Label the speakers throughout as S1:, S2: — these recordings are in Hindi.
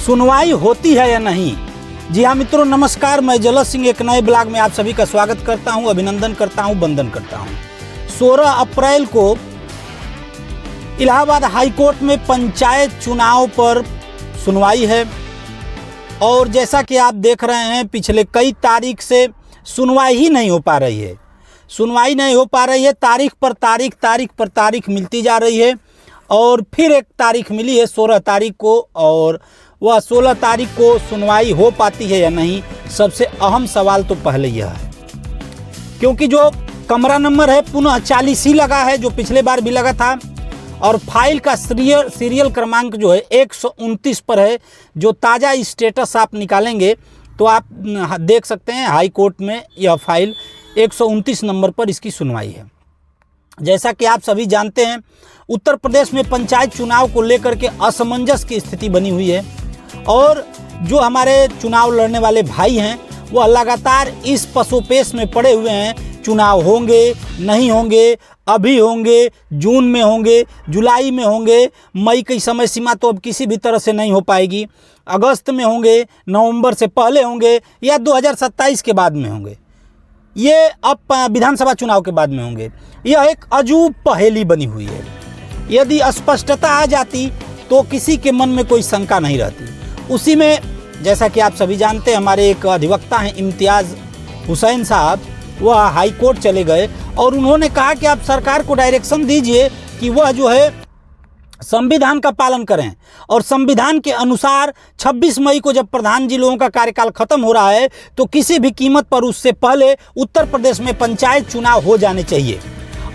S1: सुनवाई होती है या नहीं। जी हाँ मित्रों, नमस्कार। मैं जलस सिंह एक नए ब्लॉग में आप सभी का स्वागत करता हूं, अभिनंदन करता हूं, वंदन करता हूं। 16 अप्रैल को इलाहाबाद हाई कोर्ट में पंचायत चुनाव पर सुनवाई है और जैसा कि आप देख रहे हैं पिछले कई तारीख से सुनवाई ही नहीं हो पा रही है। सुनवाई नहीं हो पा रही है, तारीख पर तारीख मिलती जा रही है और फिर एक तारीख मिली है 16 तारीख को, और वह 16 तारीख को सुनवाई हो पाती है या नहीं। सबसे अहम सवाल तो पहले यह है, क्योंकि जो कमरा नंबर है पुनः 40 ही लगा है, जो पिछले बार भी लगा था, और फाइल का सीरियल क्रमांक जो है 129 पर है। जो ताज़ा स्टेटस आप निकालेंगे तो आप देख सकते हैं हाई कोर्ट में यह फाइल 129 नंबर पर इसकी सुनवाई है। जैसा कि आप सभी जानते हैं, उत्तर प्रदेश में पंचायत चुनाव को लेकर के असमंजस की स्थिति बनी हुई है और जो हमारे चुनाव लड़ने वाले भाई हैं वह लगातार इस पसोपेश में पड़े हुए हैं। चुनाव होंगे नहीं होंगे, अभी होंगे, जून में होंगे, जुलाई में होंगे, मई की समय सीमा तो अब किसी भी तरह से नहीं हो पाएगी, अगस्त में होंगे, नवंबर से पहले होंगे या 2027 के बाद में होंगे, ये अब विधानसभा चुनाव के बाद में होंगे। यह एक अजूब पहेली बनी हुई है। यदि स्पष्टता आ जाती तो किसी के मन में कोई शंका नहीं रहती। उसी में जैसा कि आप सभी जानते हैं, हमारे एक अधिवक्ता हैं इम्तियाज़ हुसैन साहब, वह हाई कोर्ट चले गए और उन्होंने कहा कि आप सरकार को डायरेक्शन दीजिए कि वह जो है संविधान का पालन करें और संविधान के अनुसार 26 मई को जब प्रधान जी लोगों का कार्यकाल खत्म हो रहा है तो किसी भी कीमत पर उससे पहले उत्तर प्रदेश में पंचायत चुनाव हो जाने चाहिए।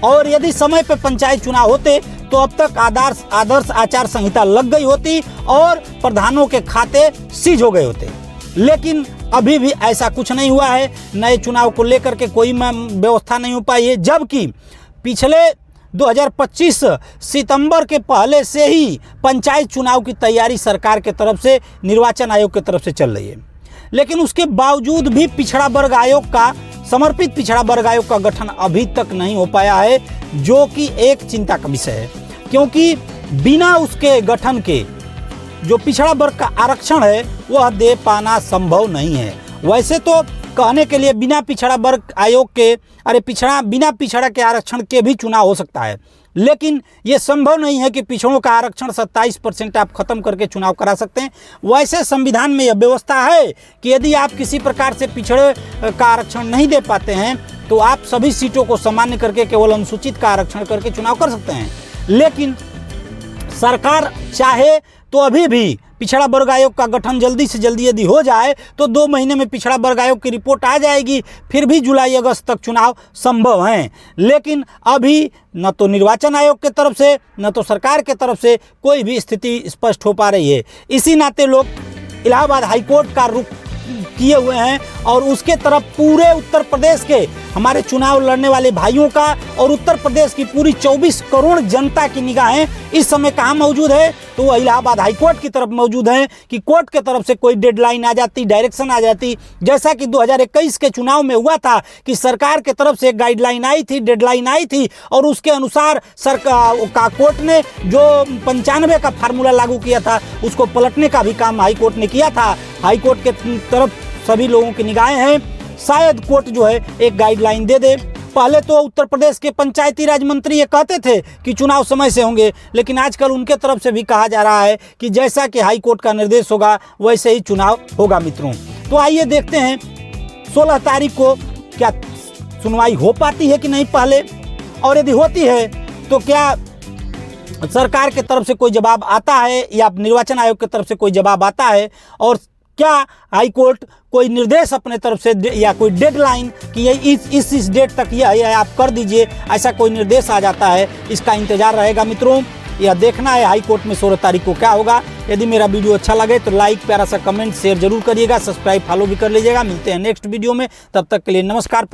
S1: और यदि समय पर पंचायत चुनाव होते तो अब तक आदर्श आचार संहिता लग गई होती और प्रधानों के खाते सीज हो गए होते। लेकिन अभी भी ऐसा कुछ नहीं हुआ है। नए चुनाव को लेकर के कोई व्यवस्था नहीं हो पाई है, जबकि पिछले 2025 सितंबर के पहले से ही पंचायत चुनाव की तैयारी सरकार के तरफ से, निर्वाचन आयोग की तरफ से चल रही है। लेकिन उसके बावजूद भी पिछड़ा वर्ग आयोग का, समर्पित पिछड़ा वर्ग आयोग का गठन अभी तक नहीं हो पाया है, जो कि एक चिंता का विषय है, क्योंकि बिना उसके गठन के जो पिछड़ा वर्ग का आरक्षण है वह दे पाना संभव नहीं है। वैसे तो कहने के लिए बिना पिछड़ा वर्ग आयोग के, बिना पिछड़ा के आरक्षण के भी चुनाव हो सकता है, लेकिन ये संभव नहीं है कि पिछड़ों का आरक्षण 27% आप खत्म करके चुनाव करा सकते हैं। वैसे संविधान में यह व्यवस्था है कि यदि आप किसी प्रकार से पिछड़े का आरक्षण नहीं दे पाते हैं तो आप सभी सीटों को सामान्य करके केवल अनुसूचित का आरक्षण करके चुनाव कर सकते हैं। लेकिन सरकार चाहे तो अभी भी पिछड़ा वर्ग आयोग का गठन जल्दी से जल्दी यदि हो जाए तो 2 महीने में पिछड़ा वर्ग आयोग की रिपोर्ट आ जाएगी, फिर भी जुलाई अगस्त तक चुनाव संभव हैं। लेकिन अभी न तो निर्वाचन आयोग के तरफ से न तो सरकार के तरफ से कोई भी स्थिति स्पष्ट हो पा रही है। इसी नाते लोग इलाहाबाद हाई कोर्ट का रुख किए हुए हैं और उसके तरफ पूरे उत्तर प्रदेश के हमारे चुनाव लड़ने वाले भाइयों का और उत्तर प्रदेश की पूरी 24 करोड़ जनता की निगाहें इस समय कहाँ मौजूद है, तो वह इलाहाबाद हाई कोर्ट की तरफ मौजूद है कि कोर्ट के तरफ से कोई डेडलाइन आ जाती, डायरेक्शन आ जाती, जैसा कि 2021 के चुनाव में हुआ था कि सरकार के तरफ से एक गाइडलाइन आई थी, डेडलाइन आई थी और उसके अनुसार सरकार का कोर्ट ने जो 95 का फार्मूला लागू किया था उसको पलटने का भी काम हाई कोर्ट ने किया था। हाई कोर्ट के तरफ सभी लोगों की निगाहें हैं, शायद कोर्ट जो है एक गाइडलाइन दे दे। पहले तो उत्तर प्रदेश के पंचायती राज मंत्री ये कहते थे कि चुनाव समय से होंगे, लेकिन आजकल उनके तरफ से भी कहा जा रहा है कि जैसा कि हाई कोर्ट का निर्देश होगा वैसे ही चुनाव होगा। मित्रों, तो आइए देखते हैं 16 तारीख को क्या सुनवाई हो पाती है कि नहीं पहले, और यदि होती है तो क्या सरकार के तरफ से कोई जवाब आता है या निर्वाचन आयोग की तरफ से कोई जवाब आता है, और क्या हाई कोर्ट कोई निर्देश अपने तरफ से या कोई डेडलाइन कि ये इस डेट तक यह आप कर दीजिए, ऐसा कोई निर्देश आ जाता है। इसका इंतजार रहेगा मित्रों, यह देखना है हाई कोर्ट में 16 तारीख को क्या होगा। यदि मेरा वीडियो अच्छा लगे तो लाइक, प्यारा सा कमेंट, शेयर जरूर करिएगा, सब्सक्राइब फॉलो भी कर लीजिएगा। मिलते हैं नेक्स्ट वीडियो में, तब तक के लिए नमस्कार।